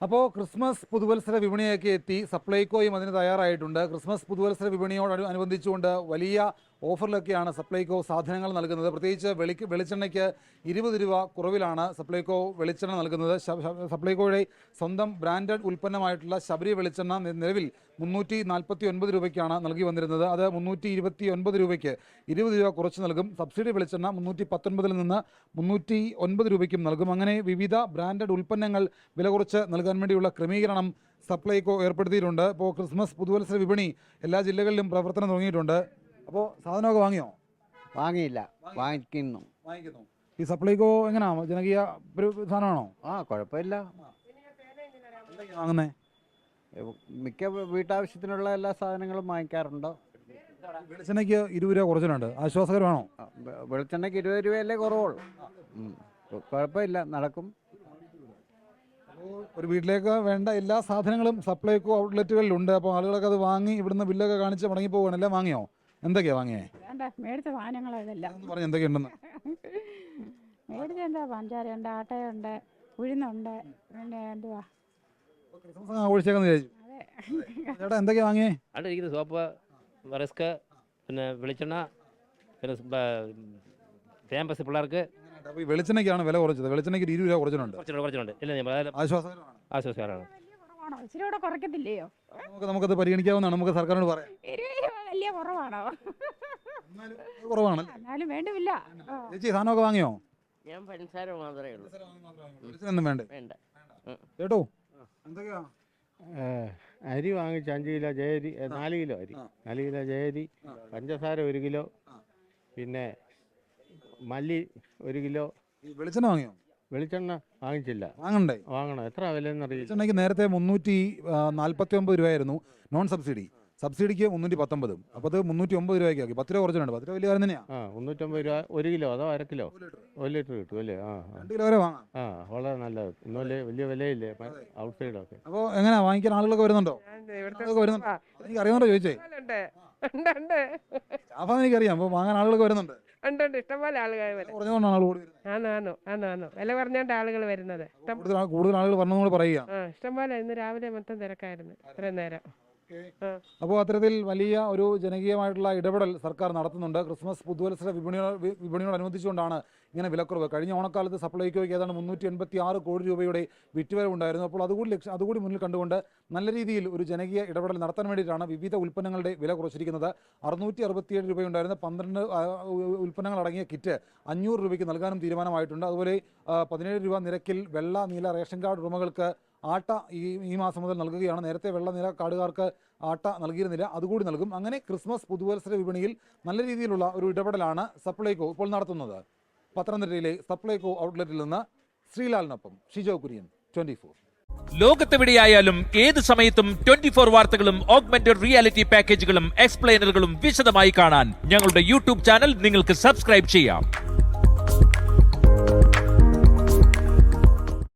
അപ്പോൾ ക്രിസ്മസ് പുതുവത്സര വിപണിയൊക്കെ എത്തി സപ്ലൈകോയും അതിന് തയ്യാറായിട്ടുണ്ട്. ക്രിസ്മസ് പുതുവത്സര വിപണിയോടനുബന്ധിച്ചുകൊണ്ട് വലിയ ഓഫറിലൊക്കെയാണ് സപ്ലൈകോ സാധനങ്ങൾ നൽകുന്നത്. പ്രത്യേകിച്ച് വെളിച്ചെണ്ണയ്ക്ക് 20 രൂപ കുറവിലാണ് സപ്ലൈകോ വെളിച്ചെണ്ണ നൽകുന്നത്. സപ്ലൈകോയുടെ സ്വന്തം ബ്രാൻഡഡ് ഉൽപ്പന്നമായിട്ടുള്ള ശബരി വെളിച്ചെണ്ണ നിലവിൽ 349 രൂപയ്ക്കാണ് നൽകി വന്നിരുന്നത്. അത് 329 രൂപയ്ക്ക് 20 രൂപ കുറച്ച് നൽകും. സബ്സിഡി വെളിച്ചെണ്ണ 319 നിന്ന് 309 രൂപയ്ക്കും നൽകും. അങ്ങനെ വിവിധ ബ്രാൻഡഡ് ഉൽപ്പന്നങ്ങൾ വില കുറച്ച് നൽകാൻ വേണ്ടിയുള്ള ക്രമീകരണം സപ്ലൈകോ ഏർപ്പെടുത്തിയിട്ടുണ്ട്. ഇപ്പോൾ ക്രിസ്മസ് പുതുവത്സര വിപണി എല്ലാ ജില്ലകളിലും പ്രവർത്തനം തുടങ്ങിയിട്ടുണ്ട്. അപ്പോൾ സാധനമൊക്കെ വാങ്ങിയോ? വാങ്ങിയില്ല, വാങ്ങിക്കുന്നു. ഈ സപ്ലൈകോ എങ്ങനെയാ, ജനകീയ ഒരു സാധനമാണോ? കുഴപ്പമില്ല. വാങ്ങുന്നേ മിക്ക വീട്ടാവശ്യത്തിനുള്ള എല്ലാ സാധനങ്ങളും വാങ്ങിക്കാറുണ്ട്. വെളിച്ചെണ്ണയ്ക്ക് 20 രൂപ കുറച്ചിട്ടുണ്ട്. ആശ്വാസകരമാണോ? വെളിച്ചെണ്ണയ്ക്ക് 20 രൂപയല്ലേ കുറവുള്ളൂ. കുഴപ്പമില്ല, നടക്കും. ഒരു വീട്ടിലേക്ക് വേണ്ട എല്ലാ സാധനങ്ങളും സപ്ലൈകോ ഔട്ട്ലെറ്റുകളിലുണ്ട്. അപ്പോൾ ആളുകളൊക്കെ അത് വാങ്ങി ഇവിടുന്ന് ബില്ലൊക്കെ കാണിച്ച് മടങ്ങി പോവുകയാണ്. എല്ലാം വാങ്ങിയോ? എന്തൊക്കെയാ വാങ്ങിയേ? മേടിച്ച സാധനങ്ങളോ ഇതെല്ലാം പറഞ്ഞ് എന്തൊക്കെയുണ്ടെന്ന്. മേടിച്ച എന്താ, പഞ്ചാരയുണ്ട്, ആട്ടയുണ്ട്, ഉഴുന്നുണ്ട്, പിന്നെ എന്തുവാ ആഘോഷിച്ചേക്കെന്ന് വിചാരിച്ചു. ചേട്ടാ എന്തൊക്കെയാ വാങ്ങിയേ? അവിടെ ഇരിക്കുന്നത് സോപ്പ്, റിസ്ക്, പിന്നെ വെളിച്ചെണ്ണ, പിന്നെ പാമ്പസ് പിള്ളേർക്ക്. അപ്പോൾ ഈ വെളിച്ചെണ്ണയ്ക്കാണ് വില കുറച്ചത്. വെളിച്ചെണ്ണയ്ക്ക് 20 രൂപ കുറച്ചിട്ടുണ്ട്. ഇല്ല, ആശ്വാസകരമാണ്. ഇച്ചിരി കൂടെ കുറയ്ക്കത്തില്ലയോ? നമുക്കത് പരിഗണിക്കാവുന്നതാണ്. നമുക്ക് സർക്കാരിനോട് പറയാം. 20 രൂപ വലിയ കുറവാണോ? കുറവാണ്. എന്നാലും വേണ്ടുമില്ല. ചേച്ചി സാധനമൊക്കെ വാങ്ങിയോ? ഞാൻ പഞ്ചസാര മാത്രമേ ഉള്ളൂ. വെളിച്ചെണ്ണ വേണ്ടേ? വേണ്ട. കേട്ടോ എന്തൊക്കെയാ? അരി വാങ്ങിച്ച് 5 കിലോ ജയരി, 4 കിലോ അരി, 4 കിലോ ജയരി, പഞ്ചസാര 1 കിലോ, പിന്നെ മല്ലി 1 കിലോ. വെളിച്ചെണ്ണ വാങ്ങിയോ? വെളിച്ചെണ്ണ വാങ്ങിച്ചില്ല. വാങ്ങണം. എത്ര വിലയെന്നറിയില്ല. വെളിച്ചെണ്ണയ്ക്ക് നേരത്തെ 349 രൂപയായിരുന്നു നോൺ സബ്സിഡി. സബ്സിഡിക്ക് 319. അപ്പോൾ അത് 309 രൂപയ്ക്ക് ആക്കി. 10 രൂപ കുറച്ചിട്ടുണ്ട്. 10 രൂപ വലിയ കാര്യം തന്നെയാണ്. 350 രൂപ 1 കിലോ, അതോ 1/2 കിലോ? 1 ലിറ്റർ കിട്ടും അല്ലേ? 2 കിലോ വരെ വാങ്ങാം. വളരെ നല്ലത്. ഇന്നലെ വലിയ വിലയില്ലേ ഔട്ട് സൈഡൊക്കെ. അപ്പോൾ എങ്ങനെയാ വാങ്ങിക്കാൻ ആളുകളൊക്കെ വരുന്നുണ്ടോ? എനിക്ക് അറിയാവുന്നോ ചോദിച്ചേ? സ്റ്റാഫാന്ന് എനിക്കറിയാം. അപ്പോൾ വാങ്ങാൻ ആളുകളൊക്കെ വരുന്നുണ്ട്. ഇഷ്ടംപോലെ ആളുകൾ കുറഞ്ഞുകൊണ്ടാണ് ആൾ കൂടി വരുന്നത്. വില പറഞ്ഞോണ്ട് ആളുകൾ വരുന്നത്. കൂടുതൽ ആളുകൾ വരണമെന്ന് പറയുക. ഇഷ്ടംപോലെ ഇന്ന് രാവിലെ മൊത്തം തിരക്കായിരുന്നു ഇത്രയും നേരം. അപ്പോൾ അത്തരത്തിൽ വലിയ ഒരു ജനകീയമായിട്ടുള്ള ഇടപെടൽ സർക്കാർ നടത്തുന്നുണ്ട്. ക്രിസ്മസ് പുതുവത്സര വിപണിയോടനുബന്ധിച്ചുകൊണ്ടാണ് ഇങ്ങനെ വിലക്കുറവ്. കഴിഞ്ഞ ഓണക്കാലത്ത് സപ്ലൈകോയ്ക്ക് ഏതാണ്ട് 386 കോടി രൂപയുടെ വിറ്റുവരവുണ്ടായിരുന്നു. അപ്പോൾ അതുകൂടി മുന്നിൽ കണ്ടുകൊണ്ട് നല്ല രീതിയിൽ ഒരു ജനകീയ ഇടപെടൽ നടത്താൻ വേണ്ടിയിട്ടാണ് വിവിധ ഉൽപ്പന്നങ്ങളുടെ വില കുറച്ചിരിക്കുന്നത്. 667 രൂപയുണ്ടായിരുന്ന 12 ഉൽപ്പന്നങ്ങളടങ്ങിയ കിറ്റ് 500 രൂപയ്ക്ക് നൽകാനും തീരുമാനമായിട്ടുണ്ട്. അതുപോലെ 17 രൂപ നിരക്കിൽ വെള്ള നീല റേഷൻ കാർഡ് ഉടമകൾക്ക് ആട്ട ഈ മാസം മുതൽ നൽകുകയാണ്. നേരത്തെ വെള്ള നീല കാർഡുകാർക്ക് ആട്ട നൽകിയിരുന്നില്ല, അതുകൂടി നൽകും. അങ്ങനെ ക്രിസ്മസ് പുതുവത്സര വിപണിയിൽ നല്ല രീതിയിലുള്ള ഒരു ഇടപെടലാണ് സപ്ലൈകോ ഇപ്പോൾ നടത്തുന്നത്. പത്തനംതിട്ടയിലെ സപ്ലൈകോ ഔട്ട്ലെറ്റിൽ നിന്ന് ശ്രീലാലിനൊപ്പം ഷിജോ കുര്യൻ, 24. ലോകത്തെവിടെയായാലും ഏത് സമയത്തും 24 വാർത്തകളും ഓഗ്മെന്റഡ് റിയാലിറ്റി പാക്കേജുകളും എക്സ്പ്ലെയിനറുകളും വിശദമായി കാണാൻ ഞങ്ങളുടെ യൂട്യൂബ് ചാനൽ നിങ്ങൾക്ക് സബ്സ്ക്രൈബ് ചെയ്യാം.